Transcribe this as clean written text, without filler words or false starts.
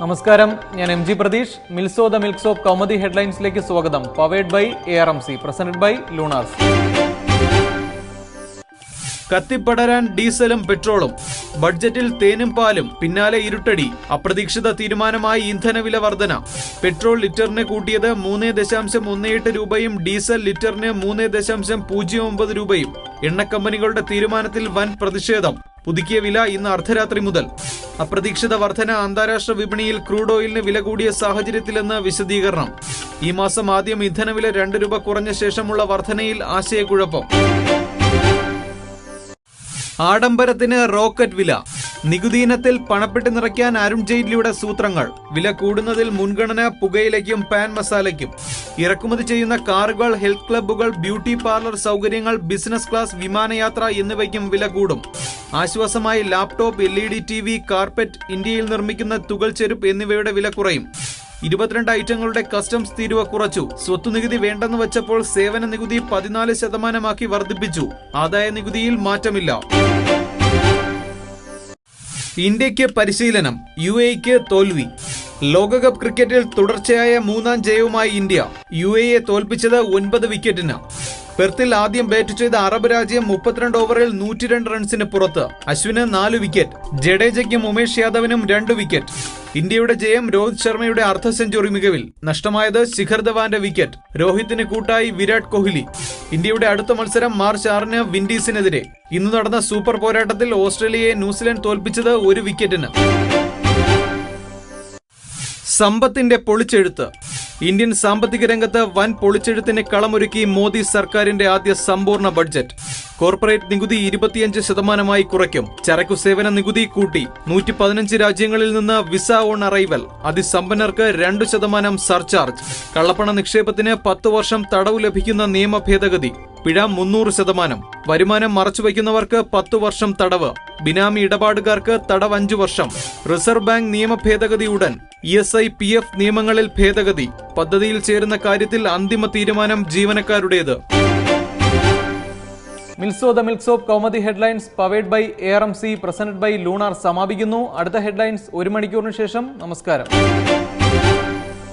നമസ്കാരം, ഞാൻ M G Pratheesh. Milso the milk soap Kaumudi ഹെഡ്ലൈൻസിലേക്ക് സ്വാഗതം. Powered by ARMC, presented by Lunars. കത്തിപ്പടരാൻ ഡീസലും പെട്രോളും, ബഡ്ജറ്റിൽ തേനും പാലും, പിന്നാലെ ഇരുട്ടടി. അപ്രതീക്ഷിത തീരുമാനമായി ഇന്ധനവില വർധന. പെട്രോൾ ലിറ്ററിന് കൂട്ടിയത് 3.18 രൂപയും ഡീസൽ ലിറ്ററിന് 3.09 രൂപയും. എണ്ണക്കമ്പനികളുടെ തീരുമാനത്തിൽ വൻ പ്രതിഷേധം. പുതുക്കിയ വില ഇന്ന് അർദ്ധരാത്രി മുതൽ. അപ്രതീക്ഷിത വർധന അന്താരാഷ്ട്ര വിപണിയിൽ ക്രൂഡ് ഓയിലിന് വില കൂടിയ സാഹചര്യത്തിലെന്ന് വിശദീകരണം. ഈ മാസം ആദ്യം ഇന്ധനവില 2 രൂപ കുറഞ്ഞ ശേഷമുള്ള വർധനയിൽ ആശയക്കുഴപ്പം. ആഡംബരത്തിന് റോക്കറ്റ് വില. നികുതി ഇനത്തിൽ പണപ്പെട്ടി നിറയ്ക്കാൻ അരുൺ ജെയ്റ്റ്ലിയുടെ സൂത്രങ്ങൾ. വില കൂടുന്നതിൽ മുൻഗണന പുകയിലയ്ക്കും പാൻ മസാലയ്ക്കും. ഇറക്കുമതി ചെയ്യുന്ന കാറുകൾ, ഹെൽത്ത് ക്ലബ്ബുകൾ, ബ്യൂട്ടി പാർലർ സൗകര്യങ്ങൾ, ബിസിനസ് ക്ലാസ് വിമാനയാത്ര എന്നിവയ്ക്കും വില കൂടും. ആശ്വാസമായി ലാപ്ടോപ്പ്, LED TV, കാർപ്പറ്റ്, ഇന്ത്യയിൽ നിർമ്മിക്കുന്ന തുകൽ ചെരുപ്പ് എന്നിവയുടെ വില കുറയും. 22 ഐറ്റങ്ങളുടെ കസ്റ്റംസ് തീരുവ കുറച്ചു. സ്വത്തുനികുതി വേണ്ടെന്ന് വച്ചപ്പോൾ സേവന നികുതി 14% വർദ്ധിപ്പിച്ചു. ആദായ നികുതിയിൽ മാറ്റമില്ല. ഇന്ത്യയ്ക്ക് പരിശീലനം, UAEക്ക് തോൽവി. ലോകകപ്പ് ക്രിക്കറ്റിൽ തുടർച്ചയായ 3ാം ജയവുമായി ഇന്ത്യ. UAEയെ തോൽപ്പിച്ചത് 9 വിക്കറ്റിന്. പെർത്തിൽ ആദ്യം ബാറ്റ് ചെയ്ത അറബ് രാജ്യം 32 ഓവറിൽ 102 റൺസിന് പുറത്ത്. അശ്വിന് 4 വിക്കറ്റ്, ജഡേജയ്ക്കും ഉമേഷ് യാദവിനും 2 വിക്കറ്റ്. ഇന്ത്യയുടെ ജയം രോഹിത് ശർമ്മയുടെ അർദ്ധ സെഞ്ചുറി മികവിൽ. നഷ്ടമായത് ശിഖർ ധവാന്റെ വിക്കറ്റ്. രോഹിത്തിന് കൂട്ടായി വിരാട് കോഹ്ലി. ഇന്ത്യയുടെ അടുത്ത മത്സരം മാർച്ച് 6-ന് വിൻഡീസിനെതിരെ. ഇന്ന് നടന്ന സൂപ്പർ പോരാട്ടത്തിൽ ഓസ്ട്രേലിയയെ ന്യൂസിലൻഡ് തോൽപ്പിച്ചത് 1 വിക്കറ്റിന്. സമ്പത്തിന്റെ പൊളിച്ചെഴുത്ത്. ഇന്ത്യൻ സാമ്പത്തിക രംഗത്ത് വൻ പൊളിച്ചെഴുത്തിന് കളമൊരുക്കി മോദി സർക്കാരിന്റെ ആദ്യ സമ്പൂർണ്ണ ബഡ്ജറ്റ്. കോർപ്പറേറ്റ് നികുതി 25% കുറയ്ക്കും. ചരക്കു സേവന നികുതി കൂട്ടി. 115 രാജ്യങ്ങളിൽ നിന്ന് വിസ ഓൺ അറൈവൽ. അതിസമ്പന്നർക്ക് 2% സർചാർജ്. കള്ളപ്പണ നിക്ഷേപത്തിന് 10 വർഷം തടവ് ലഭിക്കുന്ന നിയമ ഭേദഗതി. പിഴ 300%. വരുമാനം മറച്ചുവയ്ക്കുന്നവർക്ക് 10 വർഷം തടവ്. ബിനാമി ഇടപാടുകാർക്ക് തടവ് 5 വർഷം. റിസർവ് ബാങ്ക് നിയമ ഭേദഗതി ഉടൻ. ESI PF നിയമങ്ങളിൽ ഭേദഗതി. പദ്ധതിയിൽ ചേരുന്ന കാര്യത്തിൽ അന്തിമ തീരുമാനം ജീവനക്കാരുടേത്. Milso the milk soap Kaumudi headlines powered by ARMC, presented by Lunar സമാപിക്കുന്നു. അടുത്ത ഹെഡ്ലൈൻസ് 1 മണിക്കൂറിന് ശേഷം. നമസ്കാരം.